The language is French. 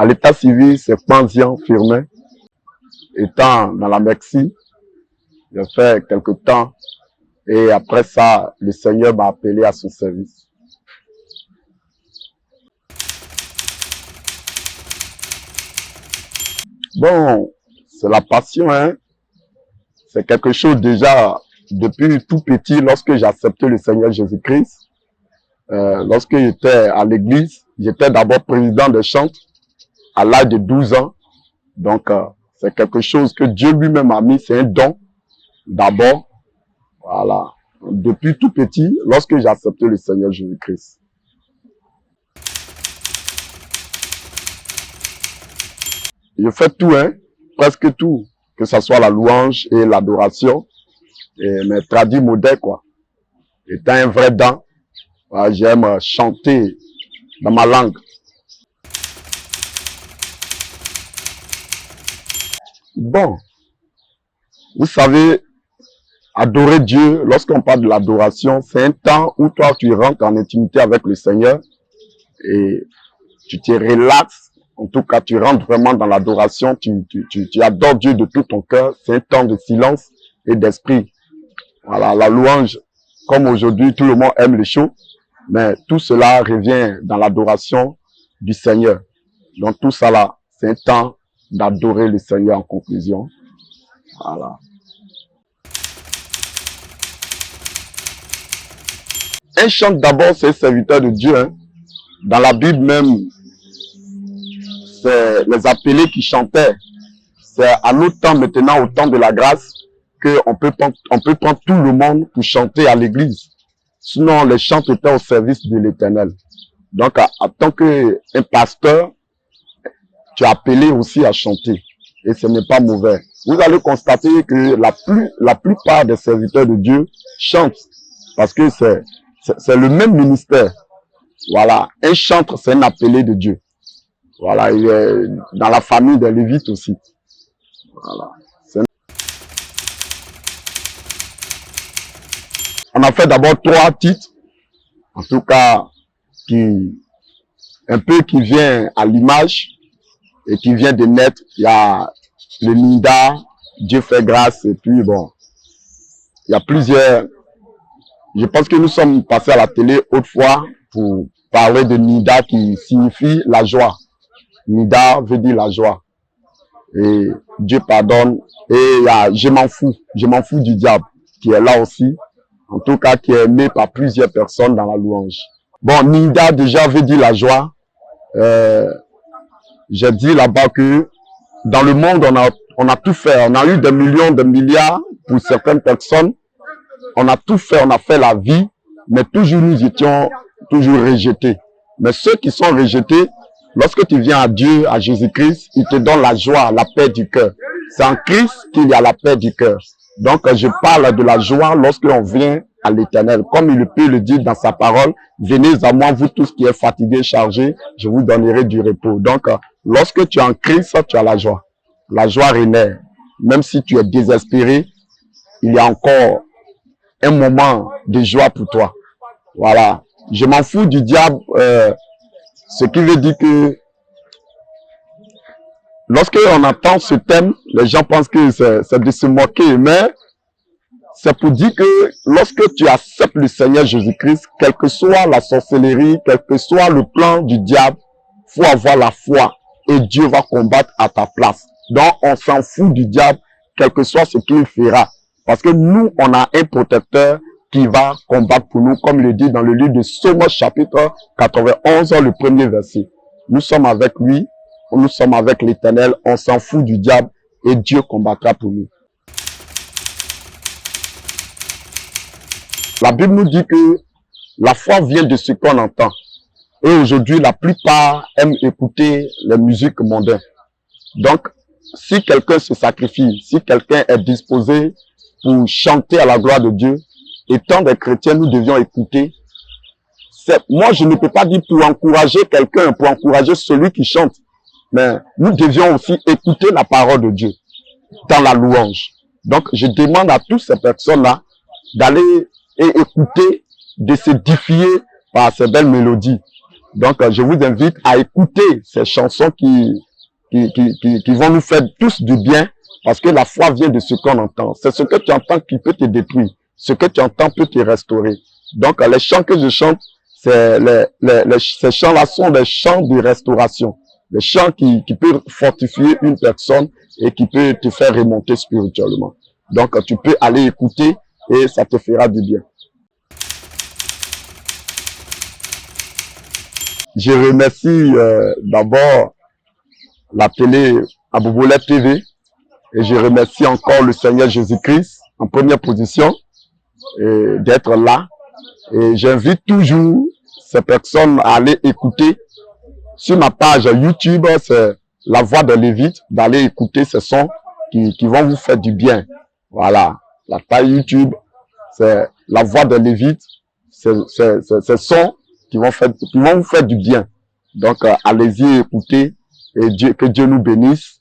À l'état civil, c'est Panzian Firmin. Étant dans la Merci, j'ai fait quelque temps. Et après ça, le Seigneur m'a appelé à son service. Bon, c'est la passion, hein. C'est quelque chose déjà depuis tout petit, lorsque j'ai accepté le Seigneur Jésus-Christ. Lorsque j'étais à l'église, j'étais d'abord président de chante à l'âge de 12 ans. Donc, c'est quelque chose que Dieu lui-même a mis, c'est un don d'abord. Voilà. Depuis tout petit, lorsque j'ai accepté le Seigneur Jésus-Christ. Je fais tout, hein, presque tout, que ce soit la louange et l'adoration, mais traduit modèle, quoi. Étant un vrai dent, j'aime chanter dans ma langue. Bon, vous savez, adorer Dieu, lorsqu'on parle de l'adoration, c'est un temps où toi tu rentres en intimité avec le Seigneur et tu te relaxes. En tout cas, tu rentres vraiment dans l'adoration, tu adores Dieu de tout ton cœur. C'est un temps de silence et d'esprit. Voilà, la louange, comme aujourd'hui, tout le monde aime le show, mais tout cela revient dans l'adoration du Seigneur. Donc tout ça là, c'est un temps d'adorer le Seigneur en conclusion. Voilà. Un chant d'abord, c'est un serviteur de Dieu. Hein. Dans la Bible même, c'est les appelés qui chantaient. C'est à notre temps maintenant, au temps de la grâce, qu'on peut prendre tout le monde pour chanter à l'église. Sinon, les chants étaient au service de l'Éternel. Donc, en tant qu'un pasteur, tu es appelé aussi à chanter. Et ce n'est pas mauvais. Vous allez constater que la plupart des serviteurs de Dieu chantent. Parce que c'est le même ministère. Voilà. Un chantre, c'est un appelé de Dieu. Voilà. Il est dans la famille des Lévites aussi. Voilà. On a fait d'abord 3 titres. En tout cas, qui vient à l'image et qui vient de naître. Il y a le Nida, Dieu fait grâce, et puis bon, il y a plusieurs. Je pense que nous sommes passés à la télé autrefois pour parler de Nida qui signifie la joie. Nida veut dire la joie. Et Dieu pardonne. Et il y a je m'en fous du diable qui est là aussi. En tout cas, qui est aimé par plusieurs personnes dans la louange. Bon, Nida déjà veut dire la joie. J'ai dit là-bas que dans le monde, on a tout fait. On a eu des millions, des milliards pour certaines personnes. On a tout fait, on a fait la vie, mais toujours nous étions toujours rejetés. Mais ceux qui sont rejetés, lorsque tu viens à Dieu, à Jésus-Christ, il te donne la joie, la paix du cœur. C'est en Christ qu'il y a la paix du cœur. Donc, je parle de la joie lorsque l'on vient à l'Éternel. Comme il peut le dire dans sa parole, venez à moi, vous tous qui êtes fatigués, chargés, je vous donnerai du repos. Donc, lorsque tu es en Christ, tu as la joie. La joie renaît. Même si tu es désespéré, il y a encore un moment de joie pour toi. Voilà. Je m'en fous du diable, ce qui veut dire que lorsque on entend ce thème, les gens pensent que c'est de se moquer, mais c'est pour dire que lorsque tu acceptes le Seigneur Jésus-Christ, quelle que soit la sorcellerie, quel que soit le plan du diable, faut avoir la foi et Dieu va combattre à ta place. Donc, on s'en fout du diable, quel que soit ce qu'il fera. Parce que nous, on a un protecteur qui va combattre pour nous, comme il le dit dans le livre de Somme chapitre 91, le premier verset. Nous sommes avec lui, nous sommes avec l'Éternel, on s'en fout du diable et Dieu combattra pour nous. La Bible nous dit que la foi vient de ce qu'on entend. Et aujourd'hui, la plupart aiment écouter les musiques mondaines. Donc, si quelqu'un se sacrifie, si quelqu'un est disposé pour chanter à la gloire de Dieu, étant des chrétiens, nous devions écouter. Moi, je ne peux pas dire pour encourager quelqu'un, pour encourager celui qui chante. Mais nous devions aussi écouter la parole de Dieu dans la louange. Donc, je demande à toutes ces personnes-là d'aller et écouter, de s'édifier par ces belles mélodies. Donc, je vous invite à écouter ces chansons qui vont nous faire tous du bien, parce que la foi vient de ce qu'on entend. C'est ce que tu entends qui peut te détruire. Ce que tu entends peut te restaurer. Donc, les chants que je chante, ces chants-là sont des chants de restauration. Des chants qui peuvent fortifier une personne et qui peut te faire remonter spirituellement. Donc, tu peux aller écouter et ça te fera du bien. Je remercie d'abord la télé Abouboulette TV et je remercie encore le Seigneur Jésus-Christ en première position d'être là. Et j'invite toujours ces personnes à aller écouter sur ma page YouTube, c'est La Voix de Lévite, d'aller écouter ces sons qui vont vous faire du bien. Voilà, la page YouTube, c'est La Voix de Lévite, c'est ces sons qui vont vous faire du bien. Donc, allez-y écouter et que Dieu nous bénisse.